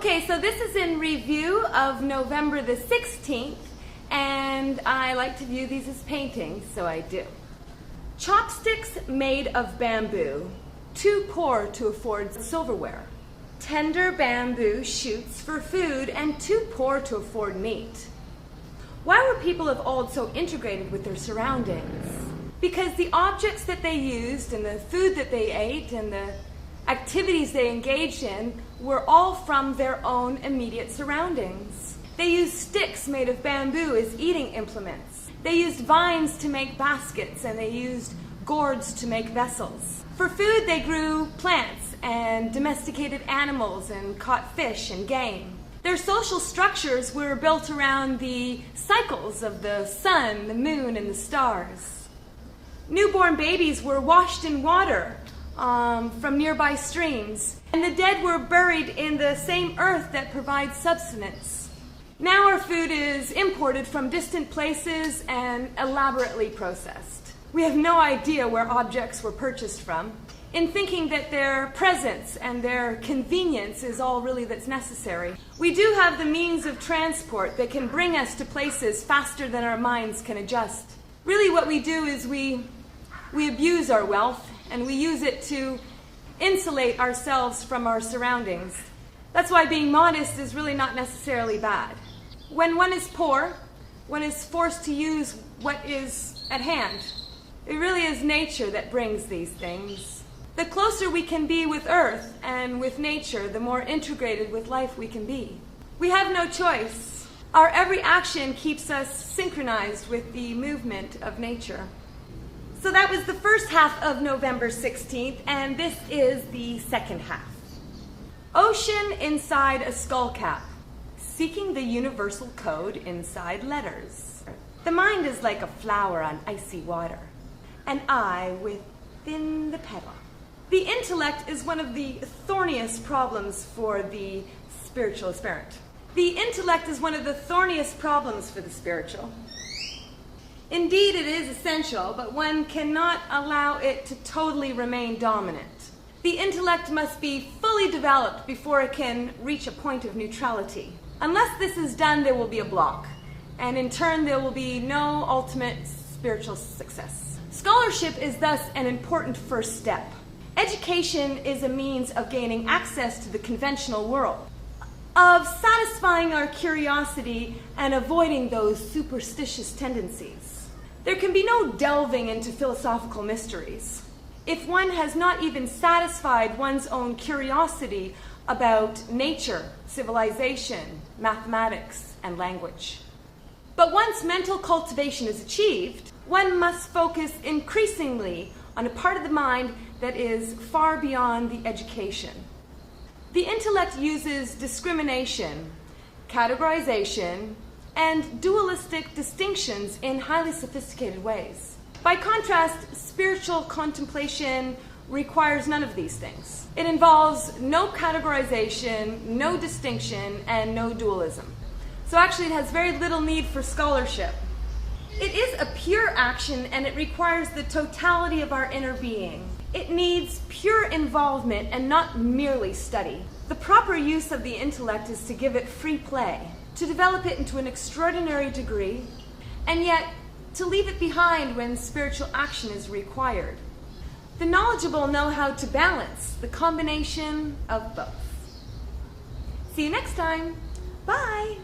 Okay, so this is in review of November the 16th, and I like to view these as paintings, so I do. Chopsticks made of bamboo, too poor to afford silverware. Tender bamboo shoots for food and too poor to afford meat. Why were people of old so integrated with their surroundings? Because the objects that they used and the food that they ate and the activities they engaged in were all from their own immediate surroundings. They used sticks made of bamboo as eating implements. They used vines to make baskets, and they used gourds to make vessels. For food, they grew plants and domesticated animals and caught fish and game. Their social structures were built around the cycles of the sun, the moon, and the stars. Newborn babies were washed in water from nearby streams, and the dead were buried in the same earth that provides subsistence. Now our food is imported from distant places and elaborately processed. We have no idea where objects were purchased from, in thinking that their presence and their convenience is all really that's necessary. We do have the means of transport that can bring us to places faster than our minds can adjust. Really what we do is we abuse our wealth, and we use it to insulate ourselves from our surroundings. That's why being modest is really not necessarily bad. When one is poor, one is forced to use what is at hand. It really is nature that brings these things. The closer we can be with Earth and with nature, the more integrated with life we can be. We have no choice. Our every action keeps us synchronized with the movement of nature. So that was the first half of November 16th, and this is the second half. Ocean inside a skull cap, seeking the universal code inside letters. The mind is like a flower on icy water, an eye within the petal. The intellect is one of the thorniest problems for the spiritual aspirant. The intellect is one of the thorniest problems for the spiritual. Indeed, it is essential, but one cannot allow it to totally remain dominant. The intellect must be fully developed before it can reach a point of neutrality. Unless this is done, there will be a block, and in turn, there will be no ultimate spiritual success. Scholarship is thus an important first step. Education is a means of gaining access to the conventional world, of satisfying our curiosity and avoiding those superstitious tendencies. There can be no delving into philosophical mysteries if one has not even satisfied one's own curiosity about nature, civilization, mathematics, and language. But once mental cultivation is achieved, one must focus increasingly on a part of the mind that is far beyond the education. The intellect uses discrimination, categorization, and dualistic distinctions in highly sophisticated ways. By contrast, spiritual contemplation requires none of these things. It involves no categorization, no distinction, and no dualism. So actually it has very little need for scholarship. It is a pure action, and it requires the totality of our inner being. It needs pure involvement and not merely study. The proper use of the intellect is to give it free play, to develop it into an extraordinary degree, and yet to leave it behind when spiritual action is required. The knowledgeable know how to balance the combination of both. See you next time. Bye.